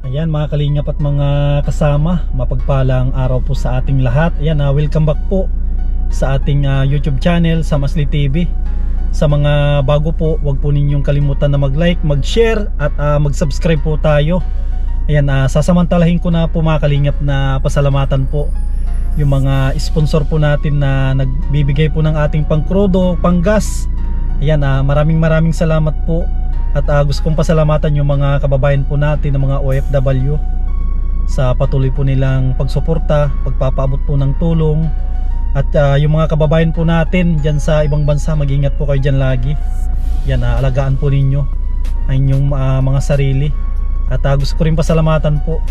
Ayan mga kalingap at mga kasama, mapagpalang araw po sa ating lahat. Ayan, welcome back po sa ating YouTube channel, Samasli TV. Sa mga bago po, huwag po ninyong kalimutan na mag-like, mag-share at mag-subscribe po tayo. Ayan, sasamantalahin ko na po mga kalingap na pasalamatan po yung mga sponsor po natin na nagbibigay po ng ating pangkrudo, panggas. Ayan, maraming salamat po. At gusto kong pasalamatan yung mga kababayan po natin, ng mga OFW, sa patuloy po nilang pagsuporta, pagpapaabot po ng tulong. At yung mga kababayan po natin dyan sa ibang bansa, mag-ingat po kayo dyan lagi. Yan, alagaan po ninyo ang inyong mga sarili. At gusto ko rin pasalamatan po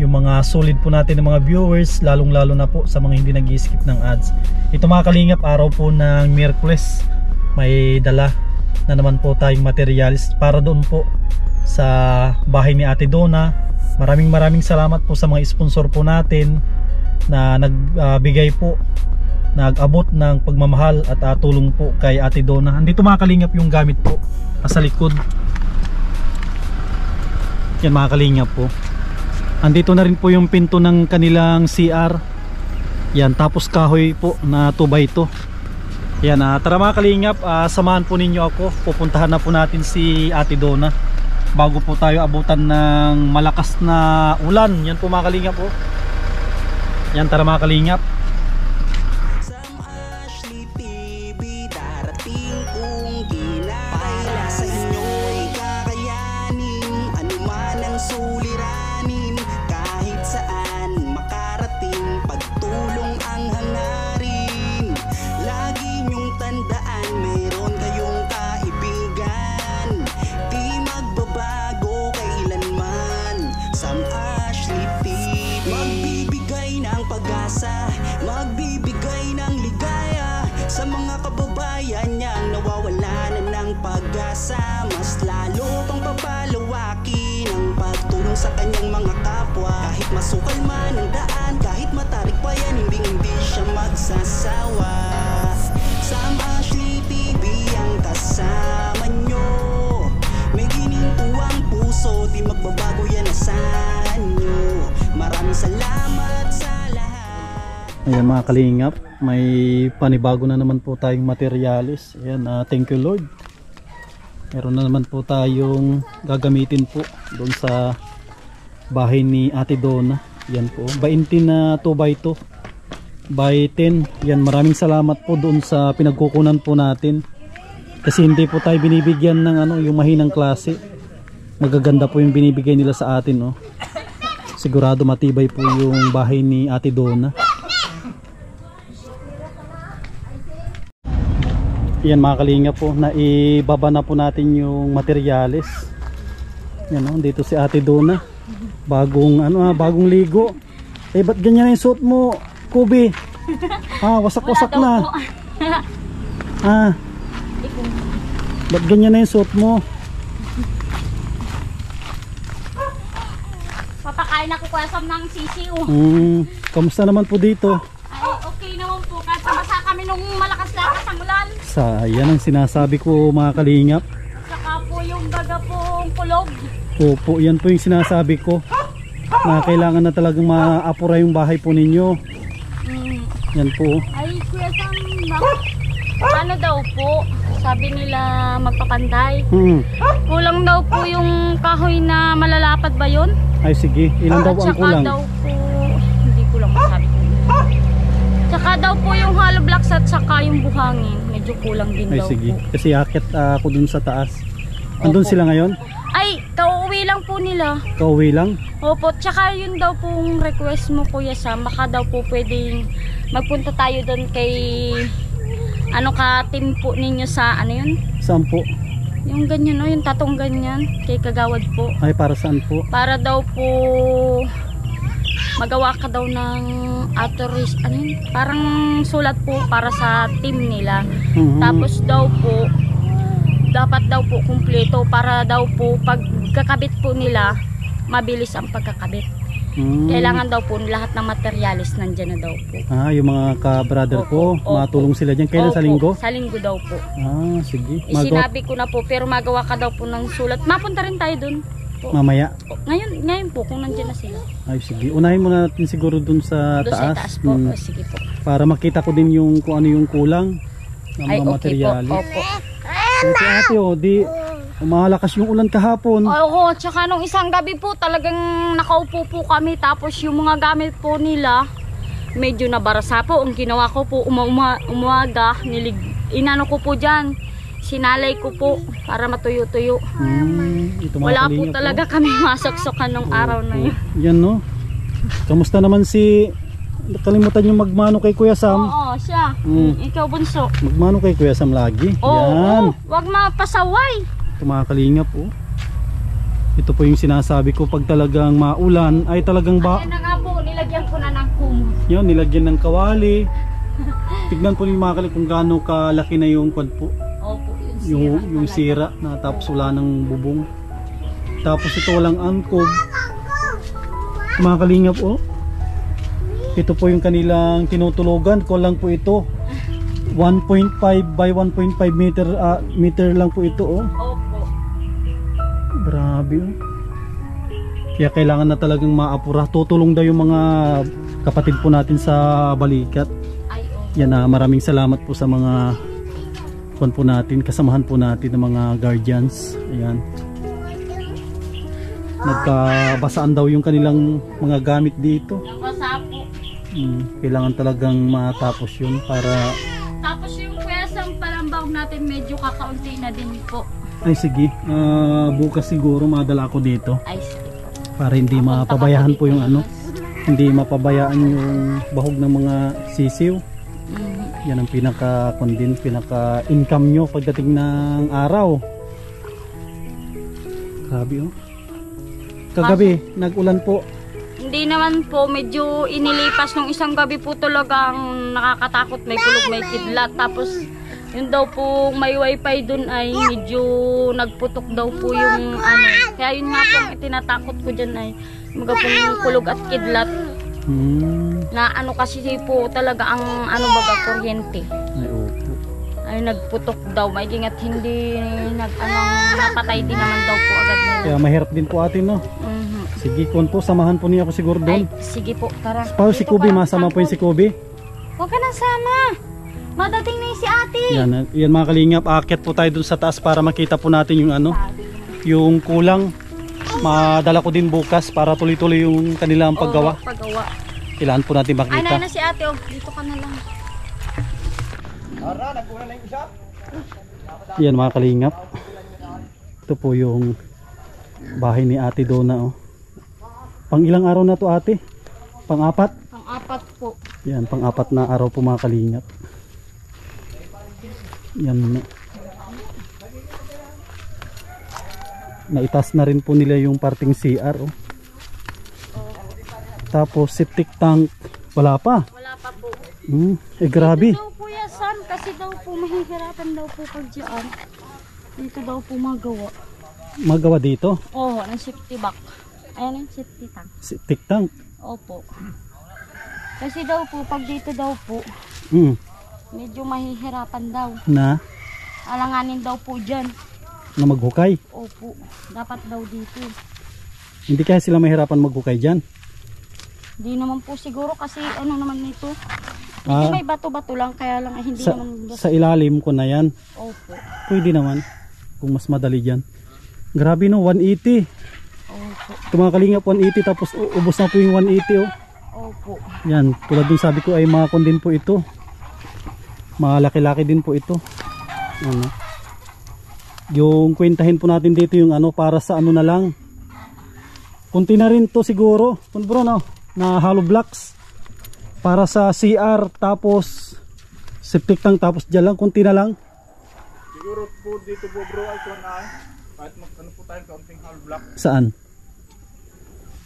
yung mga solid po natin ng mga viewers, lalong lalo na po sa mga hindi nag-skip ng ads. Ito mga kalingap, araw po ng Miyerkules, may dala na naman po tayong materials para doon po sa bahay ni Ate Donna. Maraming salamat po sa mga sponsor po natin na nagbigay po, nag-abot ng pagmamahal at tulong po kay Ate Donna. Andito mga kalingap yung gamit po sa likod. Yan mga kalingap po. Andito na rin po yung pinto ng kanilang CR. Yan, tapos kahoy po na 2x2. Yan, tara mga kalingap, samahan po ninyo ako. Pupuntahan na po natin si Ate Donna bago po tayo abutan ng malakas na ulan. Yan po mga kalingap po. Yan, tara mga kalingap. Magbibigay ng ligaya sa mga kababayan niyang nawawala na ng pag-asa. Mas lalo pang papalawakin ang pagtulong sa kanyang mga kapwa. Kahit masukal man ang daan, kahit matarik pa yan, hindi siya magsasawa. Sam Ashley TV ang kasama nyo. May ginintuang puso, di magbabago yan, asahan nyo. Maraming salamat sa ayan mga kalingap, may panibago na naman po tayong materialis. Ayan, thank you Lord. Meron na naman po tayong gagamitin po doon sa bahay ni Ate Donna. Yan po, 20 na 2x2 by 10. Yan, maraming salamat po doon sa pinagkukunan po natin. Kasi hindi po tayo binibigyan ng yung mahinang klase. Magaganda po yung binibigay nila sa atin, oh. Sigurado matibay po yung bahay ni Ate Donna. Yan mga kalingap po, naibaba na po natin yung materialis. Yan, dito si Ate Donna. Bagong bagong ligo. Eh ba't ganyan na yung suot mo, Kubi? Wasak-wasak na. Ba't ganyan na yung suot mo? Papakain ako kwasam ng sisiu. Kamusta naman po dito? Ay, okay naman po. Kahit nabasa kami nung malakas-lakas ang ulan. Yan ang sinasabi ko mga kalingap. Saka po yung baga pong kulog. Opo, yan po yung sinasabi ko. Na kailangan na talagang maapura yung bahay po ninyo. Yan po. Ay, Kuya Sam, ano daw po? Sabi nila magpapanday. Kulang daw po yung kahoy na malalapad ba yun? Ay sige, ilan daw ang kulang? At saka daw po, hindi ko lang masabi ko. Tsaka daw po yung hollow blocks at saka yung buhangin. Medyo kulang din ay, daw sige. po. Kasi akit ako dun sa taas. Andun sila ngayon? Ay, kauwi lang po nila. Kauwi lang? Opo, tsaka yun daw pong request mo Kuya Sam. Baka daw po pwedeng magpunta tayo doon kay ka-team po ninyo sa yun? Saan po? Yung ganyan yung tatong ganyan. Kay Kagawad po. Ay, para saan po? Para daw po magawa ka daw ng authorist, parang sulat po para sa team nila. Tapos daw po dapat daw po kumpleto para daw po pagkakabit po nila mabilis ang pagkakabit. Kailangan daw po lahat ng materialis nandyan na daw po. Ah, yung mga ka-brother ko, matulong sila dyan. Kailan sa linggo? Sa linggo daw po. Ah, sige. Sinabi ko na po, pero magawa ka daw po ng sulat. Mapunta rin tayo dun. po. Mamaya. Ngayon po, kung nandiyan na sila. Ay sige, unahin muna natin siguro dun sa Doon taas. sa taas po. O, sige po. Para makita ko din yung kung ano yung kulang ng Ay, mga okay materyales. po. Opo. Kasi ate, di malakas yung ulan kahapon. Oo, tsaka nung isang gabi po talagang nakaupo po kami. Tapos yung mga gamit po nila, medyo nabarasa po. Ang ginawa ko po, umaga, inano ko po dyan. Sinalay ko po para matuyo-tuyo. Ito mga Wala po kalingap, talaga kami masaksokan nung araw na yun. Yan no. Kamusta naman si... Kalimutan yung magmano kay Kuya Sam. Oo, siya. Ikaw bunso. Magmano kay Kuya Sam lagi. Yan. Wag mapasaway. Ito mga kalingap oh. Ito po yung sinasabi ko, pag talagang maulan ay talagang Ayan na nga po, nilagyan ko na ng kumot. yan, nilagyan ng kawali. Tignan po yung mga kalingap kung gaano kalaki na yung quad po. Opo, Yung sira na tapos wala ng bubong. Tapos ito walang angkog. Mga kalingap oh. Ito po yung kanilang tinutulugan ko lang po ito. 1.5 by 1.5 meter lang po ito oh. Opo. Grabe oh. Kaya kailangan na talagang maapura. Tutulong daw yung mga kapatid po natin sa balikat. Ay, opo. Yan maraming salamat po sa mga po natin, kasamahan po natin ng mga guardians. Ayan. Nagkabasaan daw yung kanilang mga gamit dito. Nabasa po. Kailangan talagang matapos yun para... Tapos yung kwesang palambawag natin medyo kakaunti na din po. Ay sige, bukas siguro madala ko dito. Ay sige po. Para hindi mapabayaan po yung ano. Hindi mapabayaan yung bahog ng mga sisiw. Yan ang pinaka-income nyo pagdating ng araw. Grabe oh. Kagabi, nag-ulan po. Hindi naman po, medyo inilipas nung isang gabi po talagang nakakatakot, may kulog, may kidlat. Tapos yun daw po may wifi dun ay medyo nagputok daw po yung ano. Kaya yun nga po ang tinatakot ko dyan ay mga pong kulog at kidlat. Na ano kasi po talaga ang ano baga kuryente. Ay opo. Ay nagputok daw, maiging at hindi napatay din naman daw po agad nila. Kaya mahirap din po atin no. Sige kon po, samahan po niya ako siguro doon. Ay, sige po, tara. Pa si Kubi, masama po yung si Kubi. Huwag ka nang sama. Madating na yung si ate. Yan mga kalingap, aakyat po tayo doon sa taas para makita po natin yung ano, yung kulang. Madala ko din bukas para tuloy-tuloy yung kanilang paggawa. Paggawa. Kailangan po natin makita. Ay, na si ate, oh. Dito ka na lang. Yan mga kalingap. Ito po yung bahay ni Ate Dona oh. Pang ilang araw na to ate? Pang-apat? Pang-apat po. Yan, pang-apat na araw po mga kalingap. Yan. Naitas na rin po nila yung parting CR oh. Tapos septic tank wala pa. Wala pa po. Grabe. Dito daw po yasan kasi daw po mahihirapan daw po pag dyan. Dito daw po magawa. Magawa dito? Oo, ng safety box. Ayan yung safety tank. Septic tank? Opo. Kasi daw po pag dito daw po medyo mahihirapan daw. Na? Alanganin daw po dyan. Na maghukay? Opo. Dapat daw dito. Hindi kaya sila mahirapan maghukay dyan? Hindi naman po siguro kasi ano naman nito. Hindi may bato-bato lang kaya lang hindi naman. Sa ilalim ko na yan? Opo. Pwede naman. Kung mas madali dyan. Grabe no, 180. Opo. Ito mga kalingap, 180 tapos ubos na po yung 180 oh. Opo. Yan, tulad dun sabi ko ay makakon din po ito. Malaki-laki din po ito. Ano? Yung kwentahin po natin dito yung ano para sa ano na lang. Kunti na rin to siguro. Kung bro no, na hollow blocks. Para sa CR tapos septic tank tapos dyan lang, kunti na lang. Siguro po dito po bro ay kung kahit ano po tayong kaunting hollow block. Saan?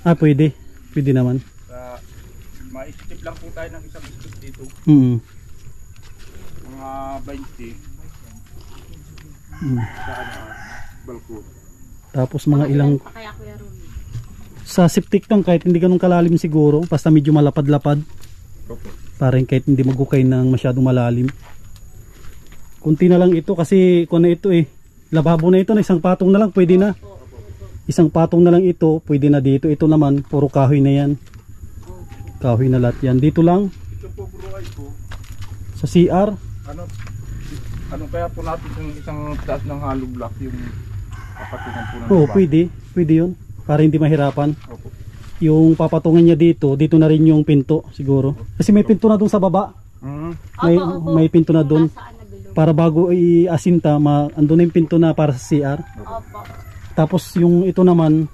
Pwede. Pwede naman. Ma-skip lang po tayo ng isang skip dito. Mga 20. Sa balkon. Tapos mga ilang Kaya Kuya Ron. sa septic tank kahit hindi ganun kalalim siguro, basta medyo malapad-lapad. Okay. Parang kahit hindi magukay ng masyadong malalim. Kunti na lang ito kasi kung na ito lababo na ito na isang patong na lang pwede na. Isang patong na lang ito, pwede na dito. Ito naman, puro kahoy na yan. Kahoy na lahat yan. Dito lang, Ito po bro ay po. sa CR. Ano kaya po natin yung isang taas ng hollow block yung papatungan po ng Oo, baba? pwede. Pwede yun. Para hindi mahirapan. Opo. Yung papatungan niya dito, dito na rin yung pinto siguro. Kasi may pinto na dun sa baba. May pinto na dun. Nasaan na bilog. Para bago i-asinta, andun na yung pinto na para sa CR. Opo. Tapos yung ito naman,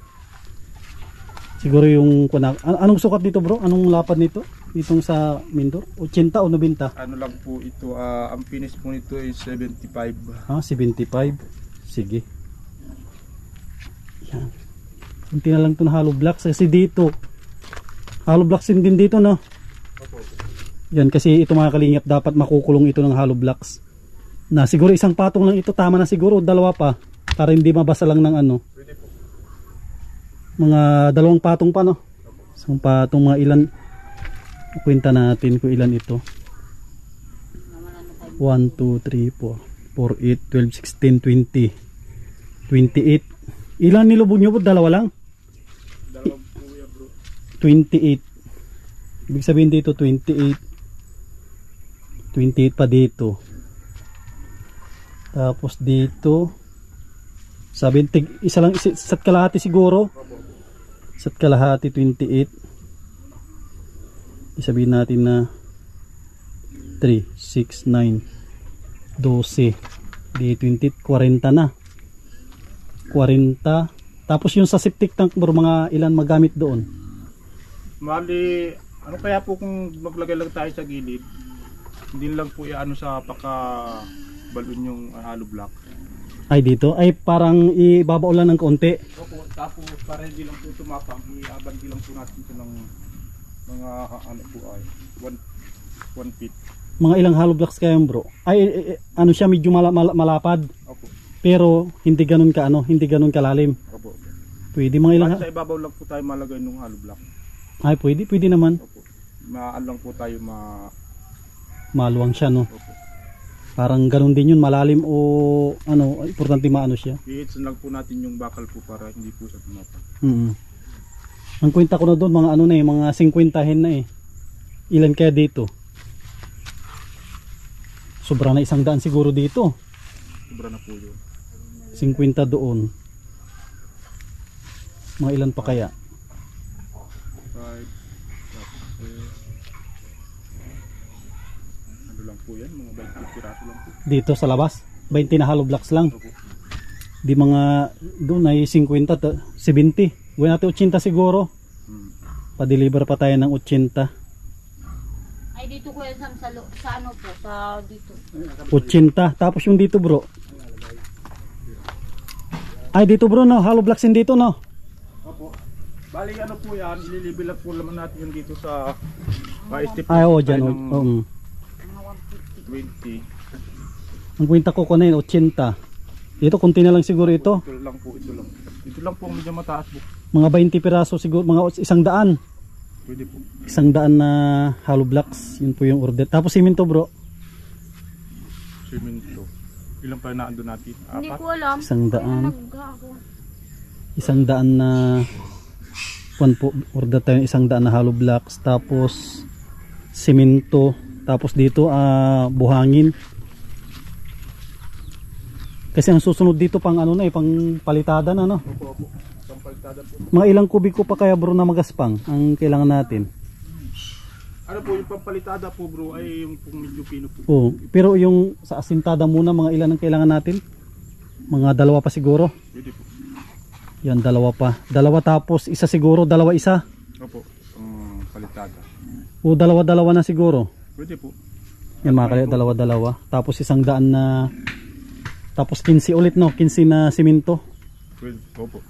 siguro yung, anong sukat dito bro? Anong lapad nito? Itong sa Mindor? 80 o 90? Ano lang po ito, ang finish po nito is 75. 75. Sige. Yan. Kunti na lang ito na hollow blocks. Kasi dito, hollow blocks din dito, no? Yan, kasi ito mga kalingap, dapat makukulong ito ng hollow blocks. Na siguro isang patong lang ito, tama na siguro, dalawa pa. Para hindi mabasa lang ng ano. Pwede po. Mga 2 patong pa, no? Isang patong, mga ilan. Kwenta natin kung ilan ito. 1, 2, 3, 4, 8, 12, 16, 20, 28. Ilan nilubog nyo po? Dalawa lang? Dalawang po yan bro. 28. Ibig sabihin dito 28. 28 pa dito. Tapos dito sabihin isa lang, isa't kalahati siguro. Isa't kalahati 28. Isabihin natin na 3, 6, 9, 12, di 20, 40 na. 40. Tapos yung sa septic tank bro, mga ilan magamit doon? Mali, ano kaya po kung maglagay lang tayo sa gilid, hindi lang po ano sa balon yung hollow block. Ay dito, ay parang ibabaw lang ng konti. Opo, tapos para hindi lang po tumapang, i-abandi lang po natin ito ng mga ano po ay 1 feet. Mga ilang hollow blocks kayo bro? Ay ano siya, medyo malapad. Opo. Pero hindi ganun ka hindi ganun kalalim. Opo. Pwede mga ilang Sa ibabaw lang po tayo malagay ng hollow block. ay pwede naman. Opo. Maan lang po tayo Maluwang siya, no? Opo. Parang ganun din yun, malalim o ano, importante maano siya. I-hits lang po natin yung bakal po para hindi po siya tumapang. Ang kwenta ko na doon, mga ano na eh, mga 50 hen na eh. Ilan kaya dito? Sobra na 100 siguro dito. Sobra na po yun. 50 doon. Mga ilan pa kaya? 5, ano lang po yan, mga 20 piraso lang po. Dito sa labas, 20 na hollow blocks lang. Opo. Di mga doon ay 50 to 70. Gawin natin 80 siguro. Pa-deliver pa tayo ng 80. Ay dito ko yan sa ano po, sa dito. 80. Tapos yung dito bro. Ay dito bro, no, hollow blocks din dito, no. Opo. Bali ano po yan, ililibil lang po naman natin yan dito sa step. Ay oo, dyan. 20. Ang kwenta ko na yun, 80. Dito, konti na lang siguro ito. Ito lang po, ito lang. Ito lang po, medyo mataas po. Mga 20 piraso siguro, mga 100. Pwede po. 100 na hollow blocks. Yun po yung order. Tapos simento bro. Simento. Ilang pa na ando natin? Hindi 4? ko alam. 100 na po, order tayo ng 100 na hollow blocks. Tapos simento. Tapos dito buhangin. Kasi ang susunod dito pang ano na pang palitada na, no? Opo, opo. Palitada po. Mga ilang kubiko pa kaya bro na magaspang ang kailangan natin? Ano po yung pampalitada po bro ay yung pong medyo pino po. Oo, pero yung sa asintada muna, mga ilan ang kailangan natin? Mga 2 pa siguro. Pwede po. Yan, 2 pa. 2 tapos isa siguro, 2 isa. Opo, palitada. O 2 na siguro. Pwede po. Yan mga kalingap, 2. Tapos 100 na. Tapos 15 ulit, no? 15 na simento. Pwede, opo.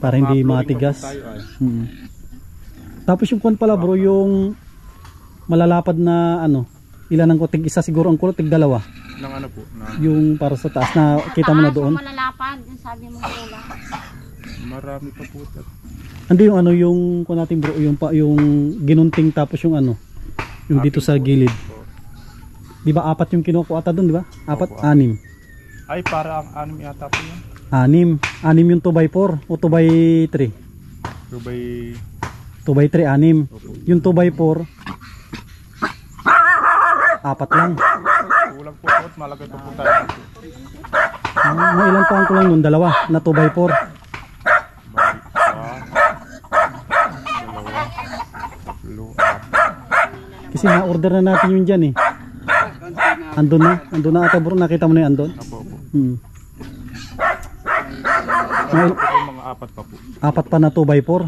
Para hindi Mga matigas. tayo, ay. Tapos yung kwan pala bro, yung malalapad na ano, ilan ang kutig? Isa siguro ang kulot, tig 2. Nang ano po? Na Yung para sa taas na kita mo na doon. Malalapad, yung sabi mo wala. marami pa po. Andi yung ano, yung kwan natin bro, yung ginunting tapos yung ano, yung dito sa gilid. Di ba 4 yung kinuha ko ata doon, di ba? 4, Opo, 6. Ay, para ang 6 yata po yan. Anim yung 2x4 o 2x3? 2x3, 6. Yung 2x4, 4 lang. Kulang po po, malagay pa po tayo. May ilang taon ko lang nun, 2 na 2x4. Kasi na-order na natin yun dyan eh. Andun na ata bro, nakita mo na yung andun? Apo. Mga 4 pa po. 4 pa na 2x4.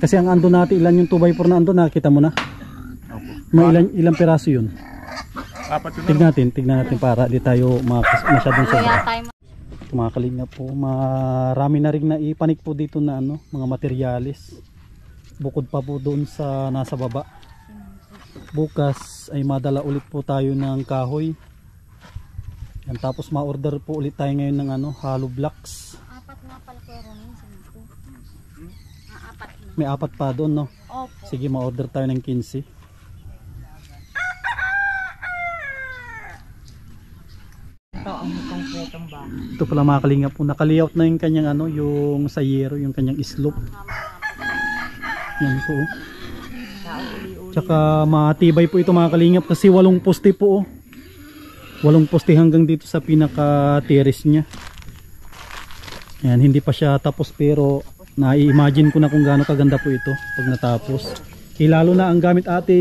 Kasi ang andun natin, ilan yung 2x4 na andun, nakita mo na? Apo. May ilang piraso yun? 4 Tignan yun. natin para di tayo masyadong sobra. Kaya tayo Mga kalinga po, marami na rin na ipanik po dito na mga materyales. Bukod pa po doon sa nasa baba. Bukas ay madala ulit po tayo ng kahoy. Yan, tapos ma-order po ulit tayo ngayon ng hollow blocks. 4 nga pala pero minsan ito. 4 na. May 4 pa doon, no? Opo. Sige, ma-order tayo ng 15. Ito ang konkretong ba. Ito pala mga kalinga po, naka-layout na yung kanyang yung sayero, yung kanyang slope. Yan po. Tsaka matibay po ito mga kalingap kasi 8 poste po. 8 poste hanggang dito sa pinaka-terrace niya. Yan, hindi pa siya tapos pero na-imagine ko na kung gaano kaganda po ito pag natapos. Lalo na ang gamit ate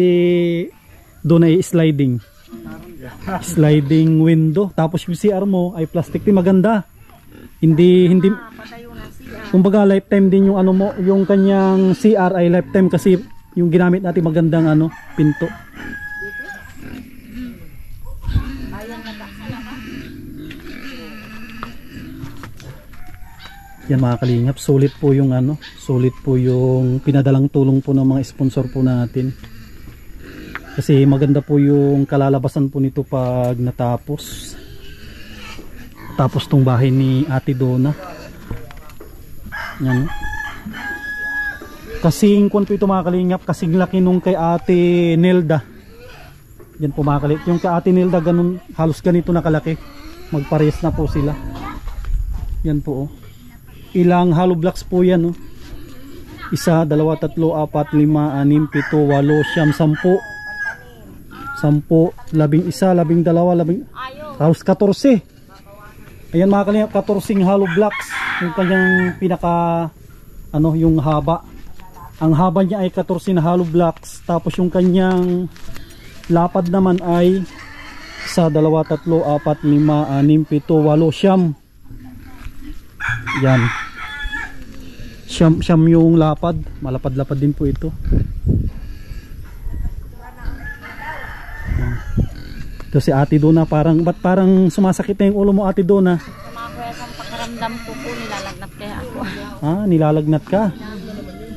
doon ay sliding window, tapos yung CR mo ay plastic din, maganda. Hindi kumbaga lifetime din yung mo, yung kanyang CR ay lifetime kasi yung ginamit natin magandang pinto. Yan mga kalingap, sulit po yung pinadalang tulong po ng mga sponsor po natin. Kasi maganda po yung kalalabasan po nito pag natapos. Tapos tong bahay ni Ate Donna. Yan. Kasing kung ito mga kalingap, kasing laki nung kay Ate Nelda. Yan po mga kalingap. Yung kay Ate Nelda ganun, halos ganito na kalaki. Magparehas na po sila. Yan po. Ilang hollow blocks po yan. 1, 2, 3, 4, 5, 6, 7, 8, 10. 10, 11, 12, halos 14. Ayan mga kalingap, 14 hollow blocks. Yung kanyang pinaka yung haba. Ang haba niya ay 14 na hollow blocks. Tapos yung kanyang lapad naman ay 1, 2, 3, 4, 5, 6, 7, 8, 9. Yan. Siyam yung lapad. Malapad-lapad din po ito. Ito si Ate Donna, ba't parang sumasakit na yung ulo mo Ate Donna? Sumakit ang pakiramdam ko po, nilalagnat kaya ako. Nilalagnat ka?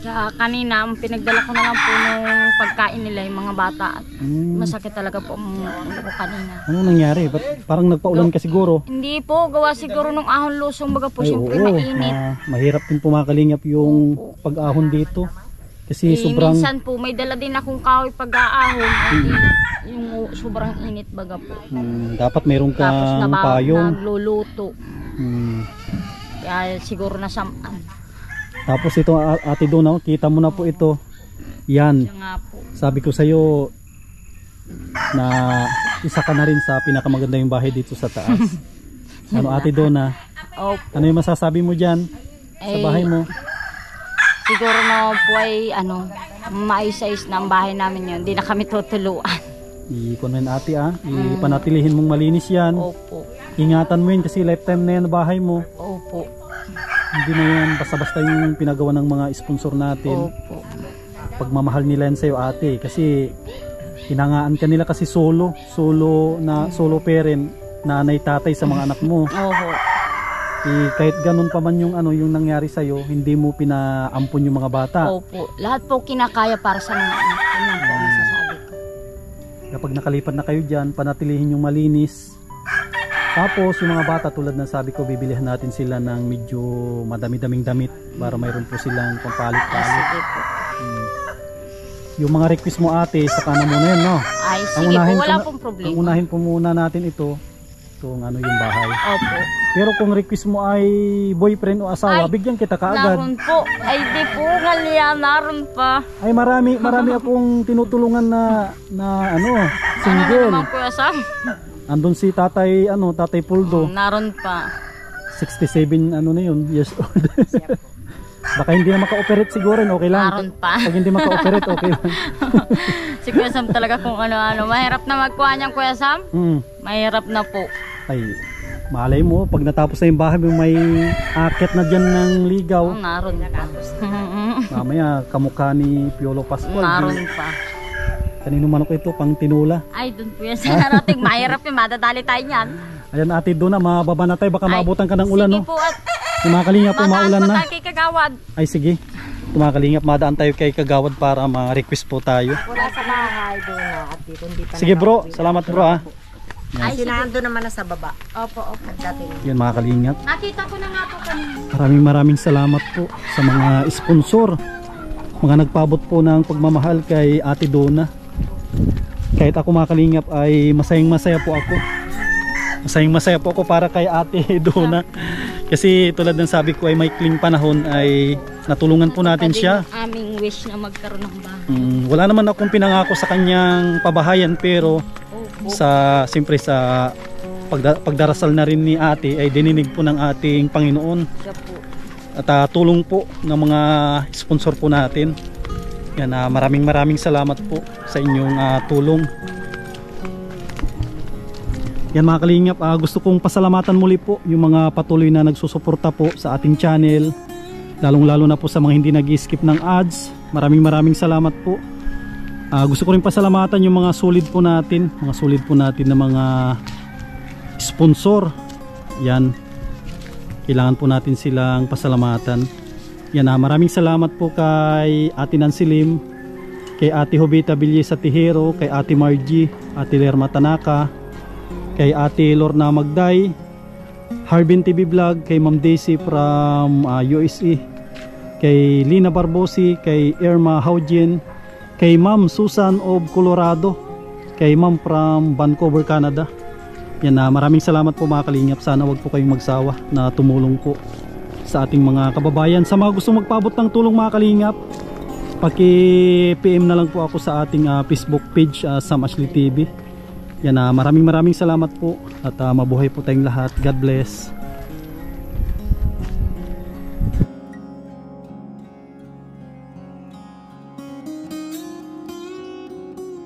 Kaya kanina, pinagdala ko na lang po nung pagkain nila yung mga bata. At masakit talaga po ang ulo ko kanina. Ano nangyari? Ba't parang nagpaulan ka siguro? Hindi po, gawa siguro nung ahon lusong baga po, siyempre mainit. Mahirap din po mga kalingap yung pag-ahon dito. Kasi sobrang... Minsan po, may dala din akong kahoy pag-aahon. Yung sobrang init baga po. Dapat mayroon kang tapos payong. nagluluto. Kaya siguro nasamaan. Tapos ito Ate Donna, kita mo na po ito. Yan. Nga po. Sabi ko sa'yo na isa ka na rin sa pinakamaganda yung bahay dito sa taas. Ate Donna? Opo. Ano yung masasabi mo dyan sa bahay mo? Siguro na po ay maayos-ayos na ang bahay namin yun. Hindi na kami tutuluan. I-comment ate ipanatilihin mong malinis yan. Opo. Ingatan mo yun kasi lifetime na yan bahay mo. Opo. Hindi na yan basta-basta yung pinagawa ng mga sponsor natin. Opo. Pagmamahal nila yan sa'yo ate. Kasi hinangaan ka nila kasi solo parent, nanay tatay sa mga anak mo. Opo. Kahit ganun pa man yung yung nangyari sa'yo, hindi mo pinaampon yung mga bata. Opo. Lahat po kinakaya para sa mga anak. Yun po ang masasabi ko. Kapag nakalipat na kayo dyan, panatilihin yung malinis. Tapos yung mga bata, tulad ng sabi ko, bibilihan natin sila ng medyo madami-daming damit para mayroon po silang pampalit-palit. Sige po. Yung mga request mo ate, saka na muna yun, no? Ay, sige po, wala pong problema. Ang unahin po muna natin itong yung bahay. Opo. Pero kung request mo ay boyfriend o asawa, Ay, bigyan kita kaagad. Naroon po. Ay, di po nga naroon pa. Ay marami akong tinutulungan na ano, Ano single. naman Kuya Sam? Andun si Tatay Tatay Puldo, Naroon pa. 67 ano na yun, years old. Baka hindi na maka-operate siguro, okay lang. Naroon pa. Pag hindi maka-operate, okay lang. Si Kuya Sam talaga kung ano-ano. Mahirap na magkuha niyang Kuya Sam. Mm. Mahirap na po. Ay, malay mo, pag natapos na yung bahay mo, may akit na dyan ng ligaw. Naroon pa. Mamaya, kamukha ni Piolo Pascual. Naroon pa. Kanino man ako ito, pang tinula. Ay, doon po yan sa narating. Mahirap yung madadali tayo niyan. Ayan ate doon na, mababa na tayo, baka Ay, maabutan ka ng ulan, sige no? po at Yung mga kalingap po, maulan madaan na. po tayo kay Kagawad. Ay sige, mga kalingap, madaan tayo kay Kagawad para ma-request po tayo. Wala sa bahay doon na at dito hindi pa Sige bro, salamat bro ah. Ay, sige. Sinando naman na sa baba. Opo, opo. Dating. Yan mga kalingap. Nakita ko na nga po kanina. Maraming salamat po sa mga sponsor, mga nagpabot po ng pagmamahal kay Ate Donna. Kahit ako mga kalingap ay masayang masaya po ako. Masayang masaya po ako para kay Ate Donna. Kasi tulad ng sabi ko ay may kling panahon ay natulungan po natin siya. Aming wish na magkaroon ng bahay. Wala naman akong pinangako sa kanyang pabahayan, pero siyempre sa pagdarasal na rin ni ate ay dininig po ng ating Panginoon. Siya po. At tulong po ng mga sponsor po natin. Yan, maraming salamat po sa inyong tulong. Yan mga kalingap, gusto kong pasalamatan muli po yung mga patuloy na nagsusuporta po sa ating channel, lalong-lalo na po sa mga hindi nag-skip ng ads. Maraming salamat po. Gusto ko rin pasalamatan yung mga solid po natin na mga sponsor. Yan, kailangan po natin silang pasalamatan. Yan, maraming salamat po kay Ate Nancy Lim, kay Ate Jovita Villesa Tijero, kay Ate Margie, Ate Lerma Tanaka, kay Ate Lorna Magday, Harbin TV Vlog, kay Ma'am Daisy from USA, kay Lina Barbosi, kay Irma Haujin, kay Ma'am Susan of Colorado, kay Ma'am from Vancouver, Canada. Yan, maraming salamat po mga kalingap. Sana wag po kayong magsawa na tumulong po sa ating mga kababayan. Sa mga gustong magpaabot ng tulong mga kalingap, paki-PM na lang po ako sa ating Facebook page, Sam Ashley TV. Yan, maraming salamat po at mabuhay po tayong lahat. God bless.